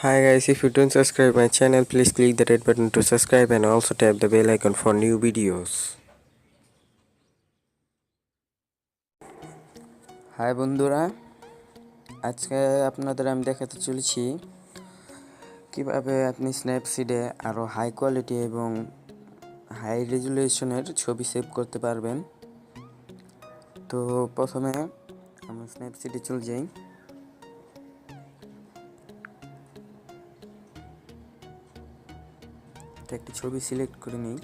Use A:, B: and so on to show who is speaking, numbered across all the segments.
A: Hi guys, if you don't subscribe my channel, please click the red button to subscribe and also tap the bell icon for new videos. Hi বন্ধুরা, আজকে আপনাদের আমি দেখাতে চলেছি কিভাবে আপনি স্ন্যাপসিডে আরো হাই কোয়ালিটি এবং হাই রেজুলেশনের ছবি সেভ করতে পারবেন। তো প্রথমে আমরা স্ন্যাপসিডে চলে যাই। একটা ছবি সিলেক্ট করে নিই।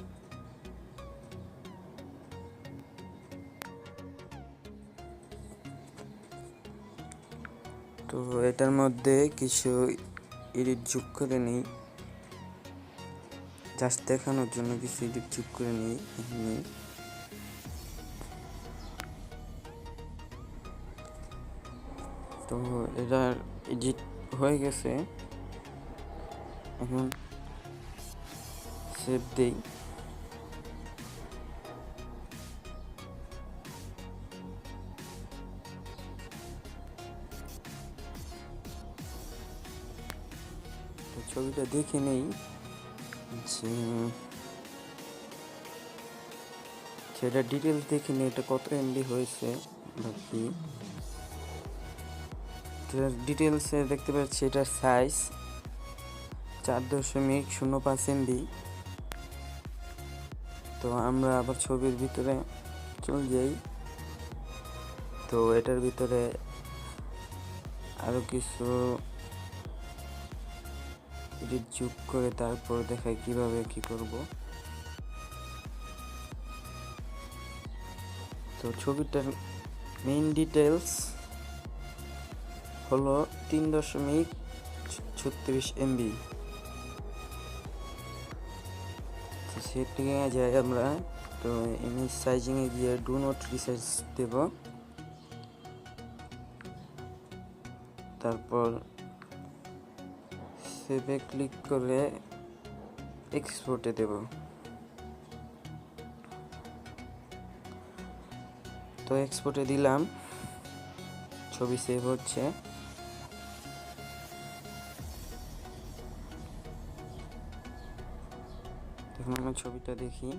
A: তো এটার মধ্যে কিছু এডিট যোগ করে নিই, জাস্ট দেখানোর জন্য কিছু এডিট যোগ করে নিই। তো এটার এডিট হয়ে গেছে, এখন সেভ দেই। ছবিটা দেখে নেই যে সেটা ডিটেলস দেখে নেই, এটা কত এমবি হয়েছে বাকি ডিটেলসে দেখতে পাচ্ছি এটার সাইজ 4.05 MB। তো আমরা আবার ছবির ভিতরে চলে যাই। তো এটার ভিতরে আরো কিছু এডিট যোগ করে তারপর দেখাই কিভাবে কি করব। তো ছবিটার মেইন ডিটেলস হলো 3.36 MB। তো সেটিংয়ে যাই আমরা। তো ইমেজ সাইজিংয়ে গিয়ে ডু নট রিসাইজ দেব, তারপর সেভে ক্লিক করে এক্সপোর্টে দেব। তো এক্সপোর্টে দিলাম, ছবি সেভ হচ্ছে। এখন আমরা ছবিটা দেখি,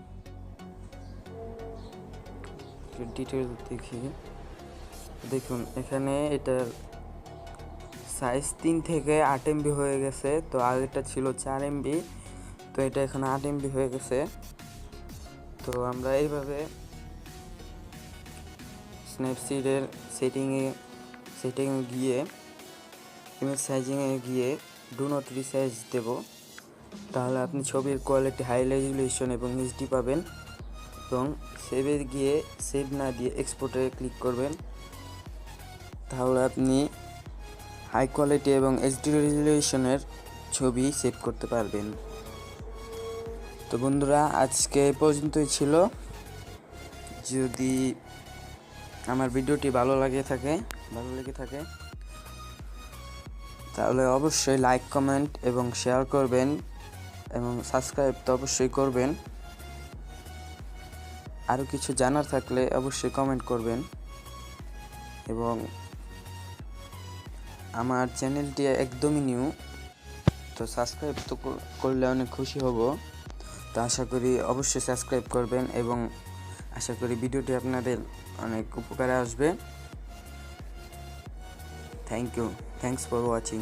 A: ডিটেইলস দেখি। দেখুন এখানে এটার সাইজ 3 থেকে 8 MB হয়ে গেছে। তো আগেরটা ছিল 4 MB, তো এটা এখন 8 MB হয়ে গেছে। তো আমরা এইভাবে স্ন্যাপসিডের সেটিংয়ে গিয়ে ইমেজ সাইজিংয়ে গিয়ে ডু নট রিসাইজ দেব, তাহলে আপনি ছবির কোয়ালিটি হাই রেজুলেশন এবং এইচডি পাবেন। এবং সেভে গিয়ে সেভ না দিয়ে এক্সপোর্টে ক্লিক করবেন, তাহলে আপনি হাই কোয়ালিটি এবং এইচডি রেজুলেশনের ছবি সেভ করতে পারবেন। তো বন্ধুরা, আজকে এই পর্যন্তই ছিল। যদি আমার ভিডিওটি ভালো লেগে থাকে তাহলে অবশ্যই লাইক, কমেন্ট এবং শেয়ার করবেন এবং সাবস্ক্রাইব তো অবশ্যই করবেন। আরও কিছু জানার থাকলে অবশ্যই কমেন্ট করবেন এবং আমার চ্যানেলটি একদমই নিউ, তো সাবস্ক্রাইব তো করলে অনেক খুশি হব। তো আশা করি অবশ্যই সাবস্ক্রাইব করবেন এবং আশা করি ভিডিওটি আপনাদের অনেক উপকারে আসবে। Thanks for watching.